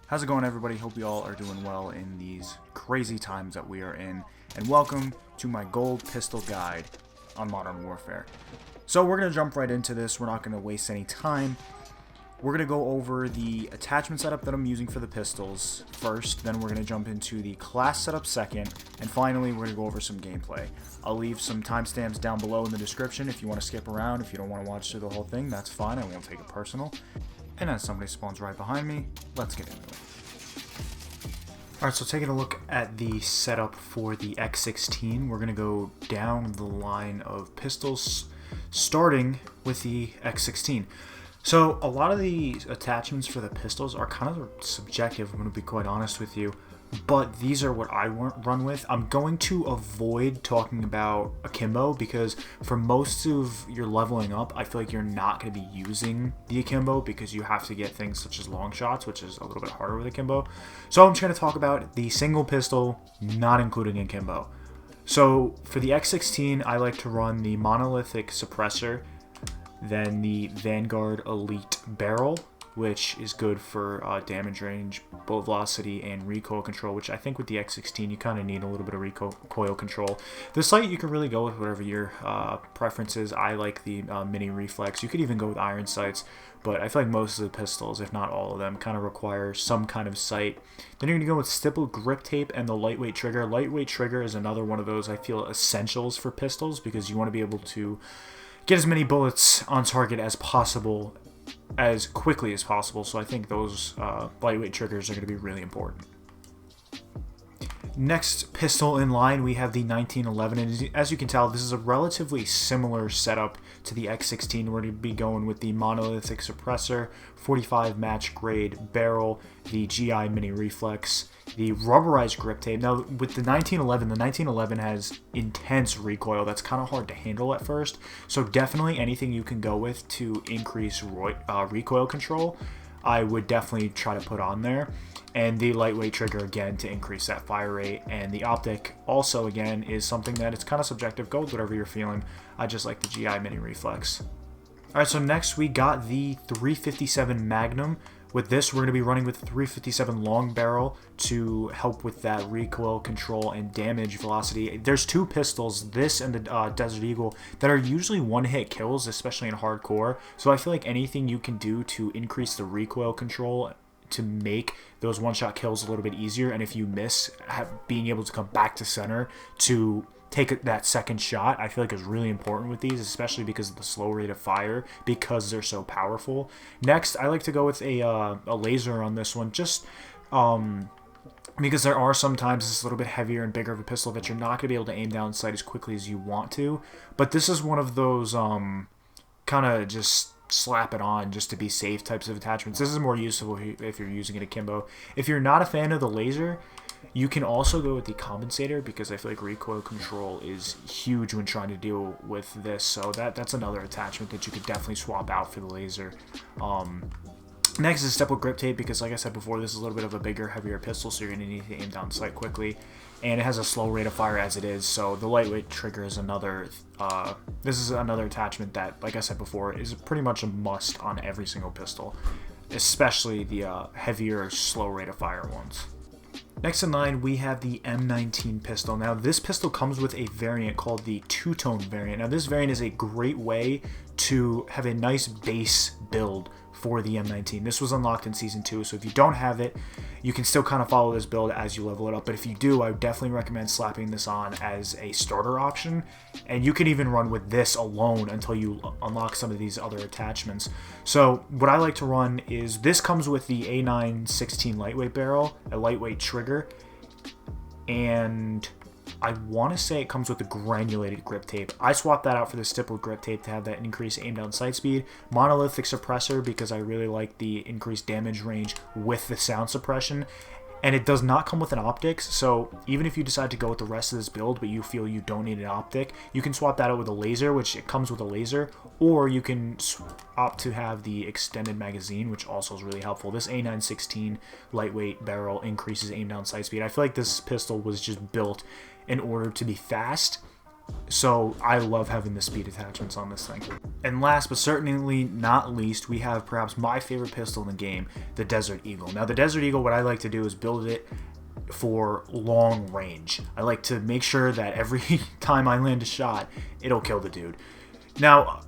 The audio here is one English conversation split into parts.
How's it going, everybody? Hope you all are doing well in these crazy times that we are in, and welcome to my gold pistol guide on Modern Warfare. So we're going to jump right into this. We're not going to waste any time. We're going to go over the attachment setup that I'm using for the pistols first, then we're going to jump into the class setup second, and finally we're going to go over some gameplay. I'll leave some timestamps down below in the description if you want to skip around. If you don't want to watch through the whole thing, that's fine. I won't take it personal. And as somebody spawns right behind me, let's get into it. Alright, so taking a look at the setup for the X16, we're going to go down the line of pistols, starting with the X16. So a lot of the attachments for the pistols are kind of subjective, I'm going to be quite honest with you. But these are what I run with. I'm going to avoid talking about akimbo because for most of your leveling up, I feel like you're not going to be using the akimbo because you have to get things such as long shots, which is a little bit harder with akimbo. So I'm just going to talk about the single pistol, not including akimbo. So for the X16, I like to run the monolithic suppressor, then the Vanguard Elite barrel, which is good for damage range, bullet velocity, and recoil control, which I think with the X16 you kind of need a little bit of recoil control. The sight you can really go with whatever your preference is. I like the mini reflex. You could even go with iron sights, but I feel like most of the pistols, if not all of them, kind of require some kind of sight. Then you're going to go with stippled grip tape and the lightweight trigger. Lightweight trigger is another one of those, I feel, essentials for pistols because you want to be able to get as many bullets on target as possible as quickly as possible, so I think those lightweight triggers are going to be really important. Next pistol in line, we have the 1911, and as you can tell, this is a relatively similar setup to the X16. We're going to be going with the monolithic suppressor, 45 match grade barrel, the GI mini reflex, the rubberized grip tape. Now, with the 1911 has intense recoil. That's kind of hard to handle at first, so definitely anything you can go with to increase recoil control, I would definitely try to put on there. And the lightweight trigger, again, to increase that fire rate. And the optic, also, again, is something that it's kind of subjective. Go with whatever you're feeling. I just like the GI mini reflex. Alright, so next we got the 357 Magnum. With this, we're going to be running with the 357 long barrel to help with that recoil control and damage velocity. There's two pistols, this and the Desert Eagle, that are usually one-hit kills, especially in hardcore. So I feel like anything you can do to increase the recoil control to make those one-shot kills a little bit easier, and if you miss, being able to come back to center to take that second shot, I feel like is really important with these, especially because of the slow rate of fire, because they're so powerful. Next, I like to go with a laser on this one, just because there are sometimes it's a little bit heavier and bigger of a pistol that you're not going to be able to aim down sight as quickly as you want to, but this is one of those kind of just slap it on just to be safe types of attachments. This is more useful if you're using it akimbo. If you're not a fan of the laser, you can also go with the compensator because I feel like recoil control is huge when trying to deal with this. So that's another attachment that you could definitely swap out for the laser. Next is stippled grip tape because, like I said before, this is a little bit of a bigger, heavier pistol, so you're going to need to aim down sight quickly. And it has a slow rate of fire as it is, so the lightweight trigger is another, this is another attachment that, like I said before, is pretty much a must on every single pistol, especially the heavier, slow rate of fire ones. Next in line, we have the M19 pistol. Now, this pistol comes with a variant called the two-tone variant. Now, this variant is a great way to have a nice base build for the M19. This was unlocked in Season 2, so if you don't have it, you can still kind of follow this build as you level it up. But if you do, I would definitely recommend slapping this on as a starter option. And you can even run with this alone until you unlock some of these other attachments. So what I like to run is, this comes with the A9-16 lightweight barrel, a lightweight trigger, and I want to say it comes with the granulated grip tape. I swapped that out for the stippled grip tape to have that increased aim down sight speed. Monolithic suppressor because I really like the increased damage range with the sound suppression. And it does not come with an optics, so even if you decide to go with the rest of this build but you feel you don't need an optic, you can swap that out with a laser, which it comes with a laser, or you can opt to have the extended magazine, which also is really helpful. This A9-16 lightweight barrel increases aim down sight speed. I feel like this pistol was just built in order to be fast So I love having the speed attachments on this thing. And last but certainly not least, we have perhaps my favorite pistol in the game, the Desert Eagle. Now the Desert Eagle, what I like to do is build it for long range. I like to make sure that every time I land a shot, it'll kill the dude. Now,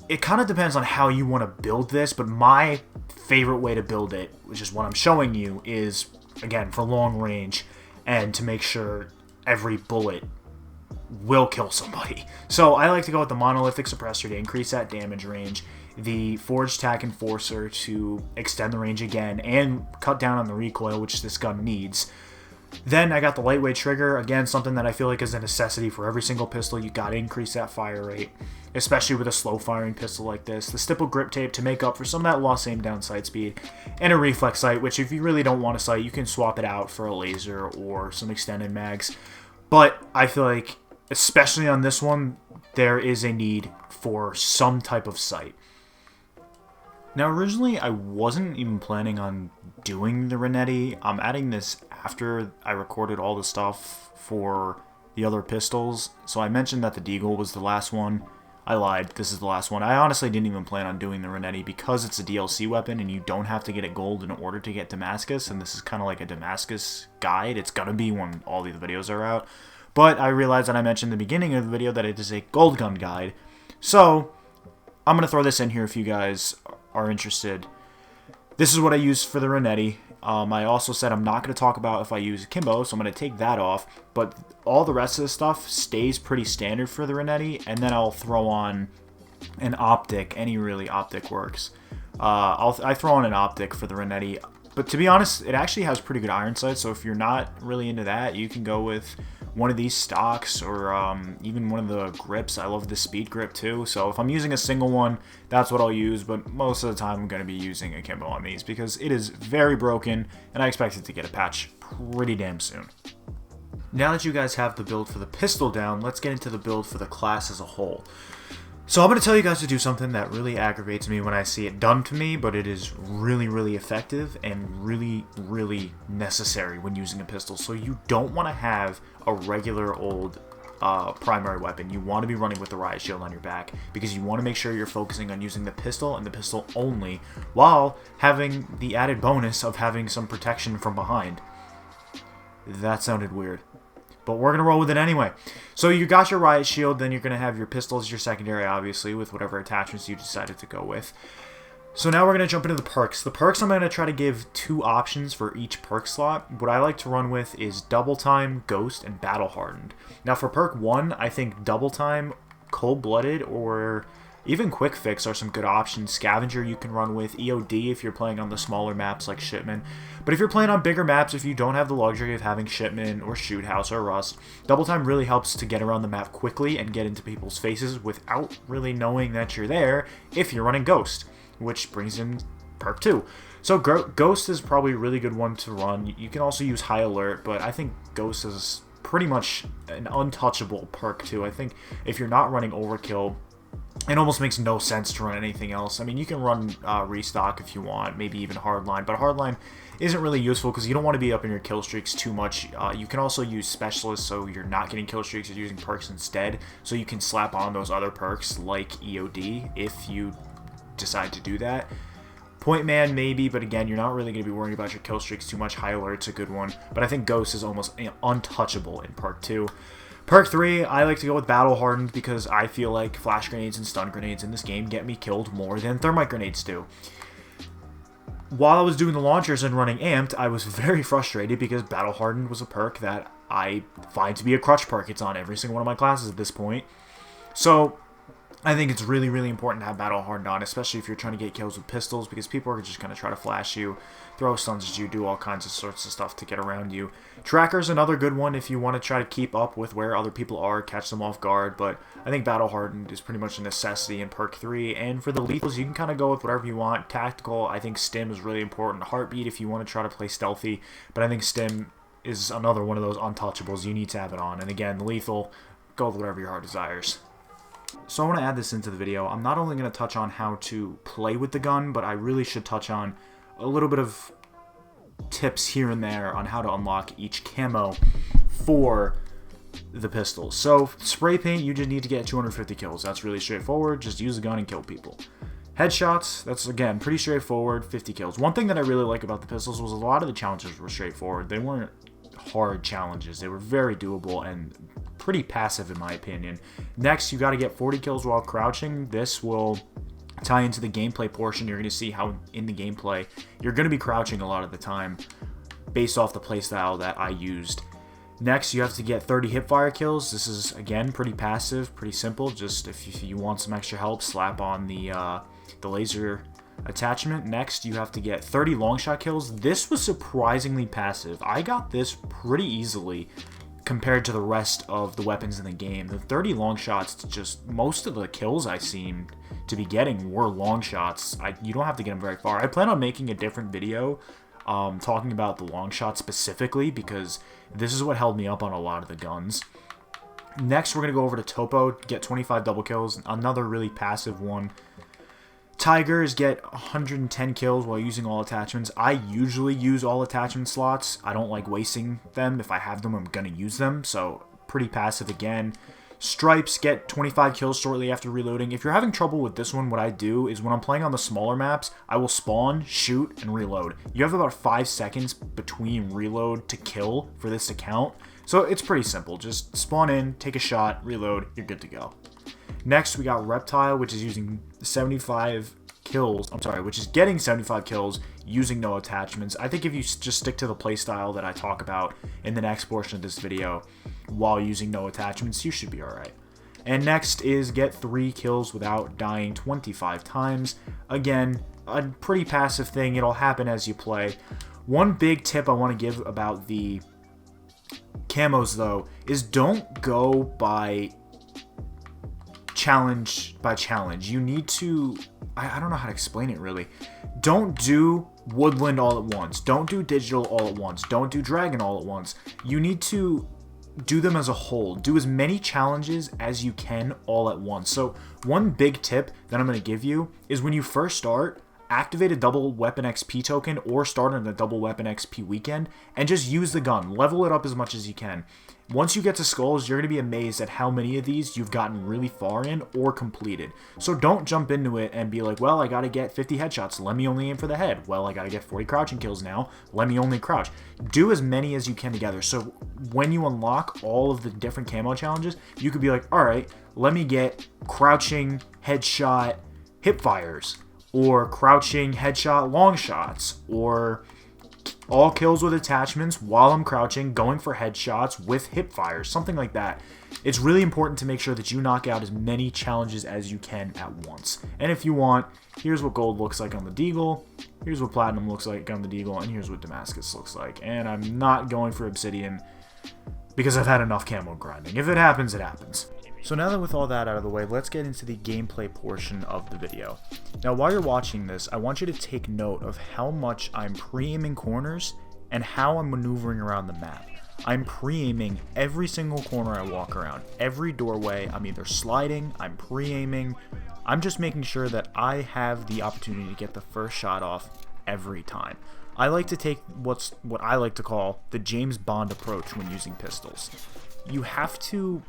it kind of depends on how you want to build this, but my favorite way to build it, which is what I'm showing you, is, again, for long range and to make sure every bullet will kill somebody. So I like to go with the monolithic suppressor to increase that damage range, the forged tack enforcer to extend the range again and cut down on the recoil, which this gun needs. Then I got the lightweight trigger, again something that I feel like is a necessity for every single pistol. You got to increase that fire rate, especially with a slow firing pistol like this. The stipple grip tape to make up for some of that lost aim down sight speed, and a reflex sight, which if you really don't want a sight, you can swap it out for a laser or some extended mags. But I feel like, especially on this one, there is a need for some type of sight. Now, originally, I wasn't even planning on doing the Renetti. I'm adding this after I recorded all the stuff for the other pistols. So I mentioned that the Deagle was the last one. I lied. This is the last one. I honestly didn't even plan on doing the Renetti because it's a DLC weapon and you don't have to get it gold in order to get Damascus. And this is kind of like a Damascus guide. It's going to be when all the videos are out. But I realized that I mentioned in the beginning of the video that it is a gold gun guide. So I'm going to throw this in here if you guys are interested. This is what I use for the Renetti. I also said I'm not going to talk about if I use Kimbo, so I'm going to take that off. But all the rest of the stuff stays pretty standard for the Renetti, and then I'll throw on an optic. Any really optic works. I throw on an optic for the Renetti. But to be honest, it actually has pretty good iron sights, so if you're not really into that, you can go with one of these stocks or even one of the grips. I love the speed grip too, so if I'm using a single one, that's what I'll use, but most of the time I'm going to be using a Kimbo on these because it is very broken and I expect it to get a patch pretty damn soon. Now that you guys have the build for the pistol down, let's get into the build for the class as a whole. So I'm going to tell you guys to do something that really aggravates me when I see it done to me, but it is really, really effective and really, really necessary when using a pistol. So you don't want to have a regular old primary weapon. You want to be running with the riot shield on your back because you want to make sure you're focusing on using the pistol and the pistol only while having the added bonus of having some protection from behind. That sounded weird, but we're going to roll with it anyway. So you got your riot shield, then you're going to have your pistol as your secondary, obviously, with whatever attachments you decided to go with. So now we're going to jump into the perks. The perks, I'm going to try to give 2 options for each perk slot. What I like to run with is Double Time, Ghost, and Battle Hardened. Now for perk 1, I think Double Time, Cold Blooded, or even Quick Fix are some good options. Scavenger you can run with, EOD if you're playing on the smaller maps like Shipment. But if you're playing on bigger maps, if you don't have the luxury of having Shipment or Shoot House or Rust, Double Time really helps to get around the map quickly and get into people's faces without really knowing that you're there if you're running Ghost, which brings in perk 2. So Ghost is probably a really good one to run. You can also use High Alert, but I think Ghost is pretty much an untouchable perk too. I think if you're not running Overkill, it almost makes no sense to run anything else. I mean, you can run Restock if you want, maybe even Hardline, but Hardline isn't really useful because you don't want to be up in your kill streaks too much. You can also use Specialist so you're not getting kill streaks, you're using perks instead, so you can slap on those other perks like EOD if you decide to do that. Point Man maybe, but again, you're not really going to be worrying about your kill streaks too much. High Alert's a good one, but I think Ghost is almost untouchable in perk 2. Perk 3, I like to go with Battle Hardened because I feel like flash grenades and stun grenades in this game get me killed more than thermite grenades do. While I was doing the launchers and running Amped, I was very frustrated because Battle Hardened was a perk that I find to be a crutch perk. It's on every single one of my classes at this point. So I think it's really, really important to have Battle Hardened on, especially if you're trying to get kills with pistols, because people are just going to try to flash you, throw stuns at you, do all kinds of sorts of stuff to get around you. Tracker's another good one if you want to try to keep up with where other people are, catch them off guard, but I think Battle Hardened is pretty much a necessity in perk 3, and for the lethals, you can kind of go with whatever you want. Tactical, I think Stim is really important. Heartbeat if you want to try to play stealthy, but I think Stim is another one of those untouchables. You need to have it on, and again, the lethal, go with whatever your heart desires. So I want to add this into the video. I'm not only going to touch on how to play with the gun, but I really should touch on a little bit of tips here and there on how to unlock each camo for the pistols. So spray paint, you just need to get 250 kills. That's really straightforward. Just use a gun and kill people. Headshots, that's again pretty straightforward, 50 kills. One thing that I really like about the pistols was a lot of the challenges were straightforward. They weren't hard challenges. They were very doable and pretty passive in my opinion. Next, you got to get 40 kills while crouching. This will tie into the gameplay portion. You're going to see how in the gameplay you're going to be crouching a lot of the time based off the playstyle that I used. Next, you have to get 30 hipfire kills. This is, again, pretty passive, pretty simple. Just if you want some extra help, slap on the laser attachment. Next, you have to get 30 long shot kills. This was surprisingly passive. I got this pretty easily compared to the rest of the weapons in the game. The 30 long shots, just most of the kills I seemed to be getting were long shots. You don't have to get them very far. I plan on making a different video talking about the long shot specifically because this is what held me up on a lot of the guns. Next, we're going to go over to Topo, get 25 double kills, another really passive one. Tigers get 110 kills while using all attachments. I usually use all attachment slots. I don't like wasting them. If I have them, I'm going to use them, so pretty passive again. Stripes get 25 kills shortly after reloading. If you're having trouble with this one, what I do is when I'm playing on the smaller maps, I will spawn, shoot, and reload. You have about 5 seconds between reload to kill for this to count. So it's pretty simple. Just spawn in, take a shot, reload, you're good to go. Next, we got Reptile, which is using 75 kills. Which is getting 75 kills using no attachments. I think if you just stick to the playstyle that I talk about in the next portion of this video while using no attachments, you should be alright. And next is get 3 kills without dying 25 times. Again, a pretty passive thing. It'll happen as you play. One big tip I want to give about the camos, though, is don't go by challenge. You need to, I don't know how to explain it really. Don't do woodland all at once. Don't do digital all at once. Don't do dragon all at once. You need to do them as a whole. Do as many challenges as you can all at once. So one big tip that I'm going to give you is when you first start, activate a double weapon XP token or start on a double weapon XP weekend and just use the gun. Level it up as much as you can. Once you get to skulls, you're going to be amazed at how many of these you've gotten really far in or completed. So don't jump into it and be like, well, I got to get 50 headshots. Let me only aim for the head. Well, I got to get 40 crouching kills now. Let me only crouch. Do as many as you can together. So when you unlock all of the different camo challenges, you could be like, all right, let me get crouching, headshot, hip fires, or crouching, headshot, long shots, or all kills with attachments while I'm crouching, going for headshots with hip fires, something like that. It's really important to make sure that you knock out as many challenges as you can at once. And if you want, here's what gold looks like on the deagle, here's what platinum looks like on the deagle, and here's what Damascus looks like. And I'm not going for obsidian because I've had enough camo grinding. If it happens, it happens. So now that with all that out of the way, let's get into the gameplay portion of the video. Now while you're watching this, I want you to take note of how much I'm pre-aiming corners and how I'm maneuvering around the map. I'm pre-aiming every single corner I walk around. Every doorway, I'm either sliding, I'm pre-aiming. I'm just making sure that I have the opportunity to get the first shot off every time. I like to take what I like to call the James Bond approach when using pistols. You have to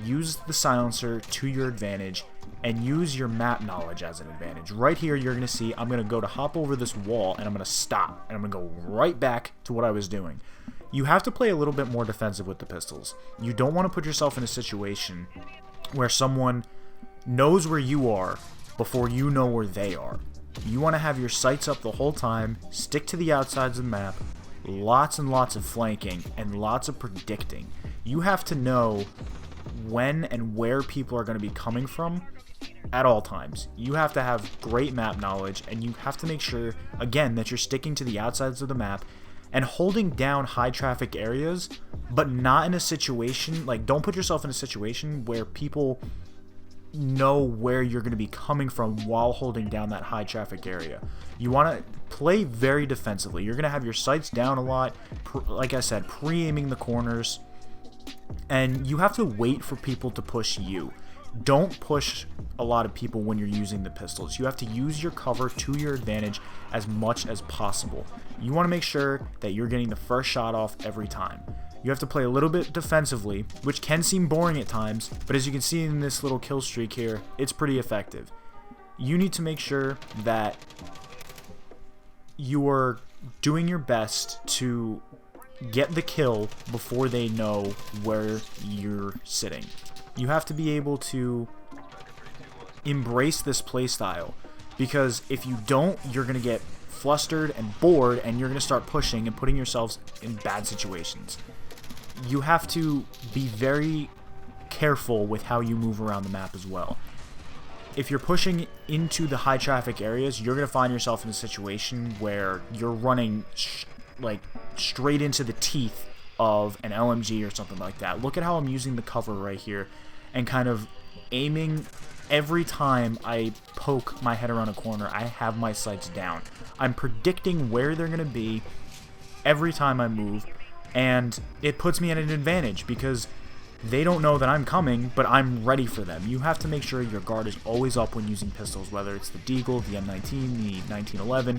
use the silencer to your advantage and use your map knowledge as an advantage. Right here, you're going to see I'm going to go to hop over this wall and I'm going to stop and I'm going to go right back to what I was doing. You have to play a little bit more defensive with the pistols. You don't want to put yourself in a situation where someone knows where you are before you know where they are. You want to have your sights up the whole time, stick to the outsides of the map, lots and lots of flanking, and lots of predicting. You have to know when and where people are going to be coming from at all times. You have to have great map knowledge, and you have to make sure, again, that you're sticking to the outsides of the map and holding down high traffic areas, but not in a situation, like, don't put yourself in a situation where people know where you're going to be coming from while holding down that high traffic area. You want to play very defensively. You're going to have your sights down a lot, like I said, pre-aiming the corners, and you have to wait for people to push you. Don't push a lot of people when you're using the pistols. You have to use your cover to your advantage as much as possible. You want to make sure that you're getting the first shot off every time. You have to play a little bit defensively, which can seem boring at times, but as you can see in this little kill streak here, it's pretty effective. You need to make sure that you are doing your best to get the kill before they know where you're sitting. You have to be able to embrace this playstyle, because if you don't, you're going to get flustered and bored, and you're going to start pushing and putting yourselves in bad situations. You have to be very careful with how you move around the map as well. If you're pushing into the high traffic areas, you're going to find yourself in a situation where you're running like straight into the teeth of an LMG or something like that. Look at how I'm using the cover right here and kind of aiming. Every time I poke my head around a corner, I have my sights down. I'm predicting where they're going to be every time I move, and it puts me at an advantage because they don't know that I'm coming, but I'm ready for them. You have to make sure your guard is always up when using pistols, whether it's the Deagle, the M19, the 1911.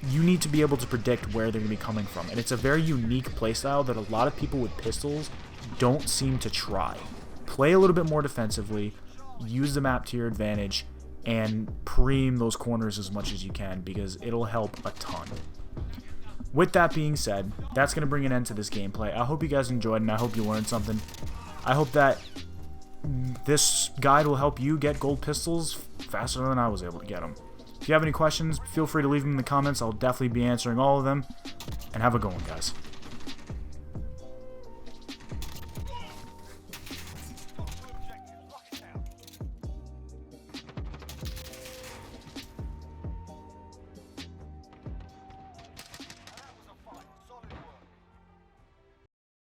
You need to be able to predict where they're going to be coming from, and it's a very unique playstyle that a lot of people with pistols don't seem to try. Play a little bit more defensively, use the map to your advantage, and preem those corners as much as you can, because it'll help a ton. With that being said, that's going to bring an end to this gameplay. I hope you guys enjoyed, and I hope you learned something. I hope that this guide will help you get gold pistols faster than I was able to get them. If you have any questions, feel free to leave them in the comments. I'll definitely be answering all of them. And have a good one, guys.